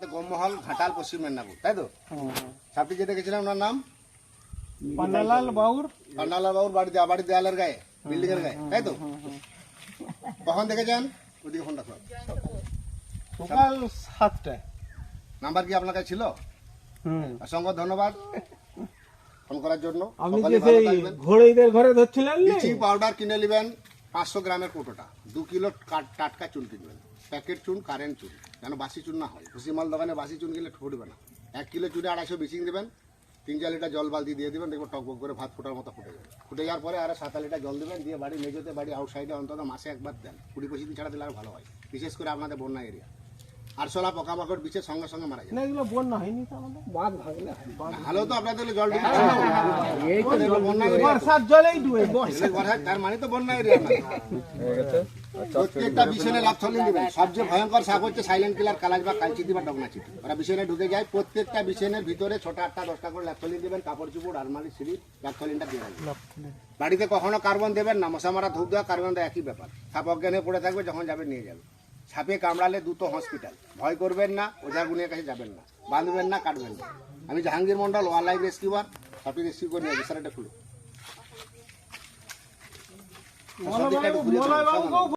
গোমহল ঘাটাল পশ্চিম মেদিনীপুর, তাই তো? সাপটি যে দেখেছিলাম ওনার নাম পান্নালাল বাউর। পান্নালাল বাবুর বাড়ির দেয়ালের গায়ে, বিল্ডিং এর গায়ে, তাই তো? কখন দেখেছেন? ওদিকে ফোনটা করো। সকাল 7টায়। নাম্বার কি আপনার কাছে ছিল? অসংখ্য ধন্যবাদ ফোন করার জন্য। আপনি যে সেই ঘোড়াইদের ঘরে ধরছিলেন ব্লিচিং পাউডার কিনে নেবেন 500 গ্রামের কোটোটা, 2 কিলো টাটকা চুন কিনবেন, প্যাকেট চুন, কারেন্ট চুন, যেন বাসি চুন না হয়। ভুসিমাল দোকানে বাসি চুন কিনলে ফুটবে না। 1 কিলো চুনে 250 ব্লিচিং দেবেন, 3-4 লিটার জল বালতি দিয়ে দেবেন, দেখবেন টকবক করে ভাত ফোটার মতো ফুটে যাবে। ফুটে যাওয়ার পরে আরো 7 লিটার জল দেবেন, দিয়ে বাড়ি মেঝেতে, বাড়ি আউটসাইডে অন্তত মাসে একবার দেন। 20-25 দিন ছাড়া দিলে আর ভালো হয়, বিশেষ করে আপনাদের বন্যা এরিয়া। আরশোলা পোকামাকড় বিচের সঙ্গে সঙ্গে মারা যায়। না, এগুলো বন্যা হয়নি তো আমাদের। বাঁধ ভাঙলে ভালো তো আপনাদের জল বর্ষার জলেই ডুবে। তার মানে তো বন্যা এরিয়া না। প্রত্যেকটা বিছানে লাফথলিন দিবেন। সবচেয়ে ভয়ঙ্কর সাপ হচ্ছে সাইলেন্ট কিলার, কালাজ বা কালচিতি বা ডগনাচিতি। ওরা বিছানে ঢুকে যায়। প্রত্যেকটা বিছানের ভিতরে 6টা 8টা 10টা করে লাফথলিন দিবেন। কাপড় চুপড়, আলমারি, সিঁড়ি লাফথলিনটা দিয়ে রাখবেন। বাড়িতে কখনো কার্বন দেবেন না। মশা মারা ধূপ দেওয়া, কার্বন দেওয়া একই ব্যাপার। সাপ অজ্ঞান হয়ে পড়ে থাকবে, যখন যাবে নিয়ে যাবে। সাপে কামড়ালে দ্রুত হসপিটাল। ভয় করবেন না, ওঝা গুণের কাছে যাবেন না, বাঁধবেন না, কাটবেন না। আমি Jahangir Mondal, wild life rescuer. সাপটি রেস্কিউ করে নিয়ে স্যার, এটা খুলো।